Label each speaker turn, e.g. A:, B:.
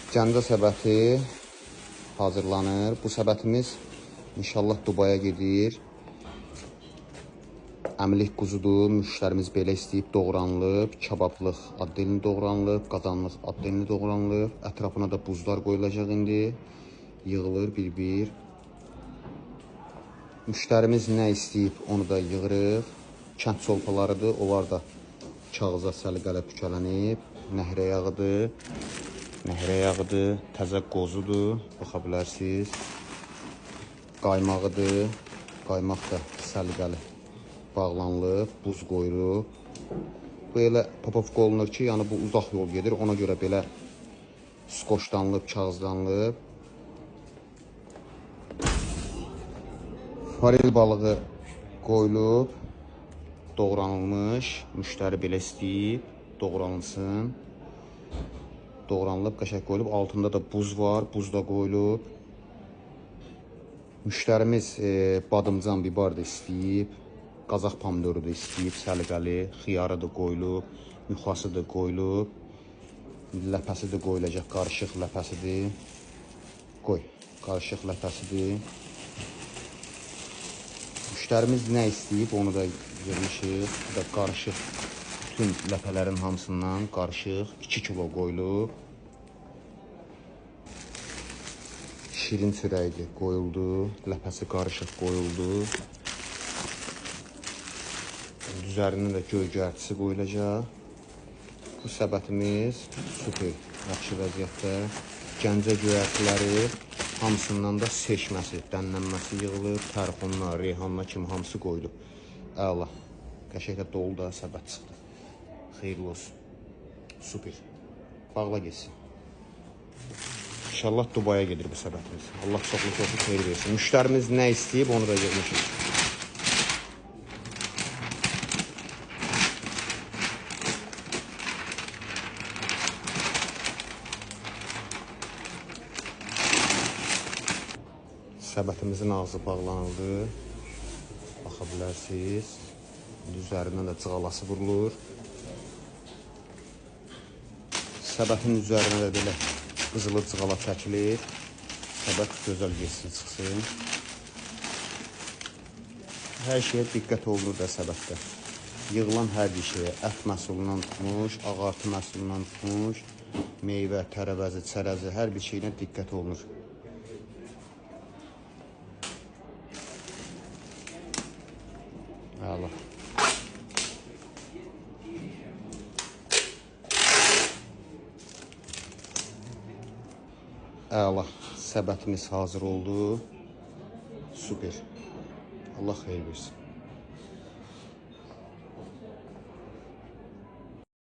A: Gəncə səbəti hazırlanır. Bu səbətimiz inşallah Dubaya gedir. Əmlik quzudur. Müştərimiz belə istəyib doğranılıb. Kabablıq addelini doğranılıb. Qazanlıq addelini doğranılıb. Ətrafına da buzlar qoyulacaq indi. Yığılır bir-bir. Müştərimiz nə istəyib onu da yığırıq. Kənd çolpalarıdır. Onlar da kağıza səliqələ pükələnib. Nəhrə yağıdır. Nəhrə yağıdır. Təzə qozudur. Baxa bilərsiniz. Qaymağıdır. Qaymaq da səliqəli bağlanılıb. Buz qoyulub. Bu elə popovka olunur ki, yəni bu uzaq yol gedir. Ona görə belə skoşlanılıb, kağızlanılıb. Forel balığı qoyulub. Doğranılmış. Müştəri belə istəyib. Doğranılsın. Doğranılıb, qəşəng qoyulub. Altında da buz var. Buz da qoyulub. Müştərimiz badımcan bibar da istəyib. Qazaq pomidoru da istəyib. Səliqəli. Xiyarı da qoyulub. Yuxası da qoyulub. Ləpəsi də qoyulacaq. Qarışıq ləpəsidir. Qoy. Qarışıq ləpəsidir. Müştərimiz nə istəyib onu da yığmışıq. Bu da qarışıq. Bütün ləpələrin hamısından qarışıq 2 kilo qoyulub. Şirin çörəyi qoyuldu. Ləpəsi qarışıq qoyuldu. Üzərində də göyərtisi qoyulacaq. Bu səbətimiz super, yaxşı vəziyyətdə. Gəncə göyərtiləri hamısından da seçməsi, dənlənməsi yığılıb. Tərxunlar, reyhanlar kimi hamısı qoyulub. Əla. Qəşəkdə dolu da səbət çıxdı. Xeyirli olsun. Super. Bağla geçsin. İnşallah Dubaya gedir bu səbətimiz. Allah çoxlu xeyir versin. Müştərimiz nə istəyib onu da yığmışıq. Səbətimizin ağzı bağlanıldı. Baxa bilərsiniz. Üzərindən də cığalası vurulur. Səbətin üzərinə də belə qızılı cığala çəkilir. Səbət gözəl geçsin, çıxsın. Hər şeyə diqqət olunur da səbətdə. Yığılan hər bir şeyə, ət məhsulundan tutmuş, ağartı məhsulundan tutmuş, meyvə, tərəvəzi, çərəzi, hər bir şeyinə diqqət olunur. Əla. Əla. Səbətimiz hazır oldu. Super. Allah xeyir versin.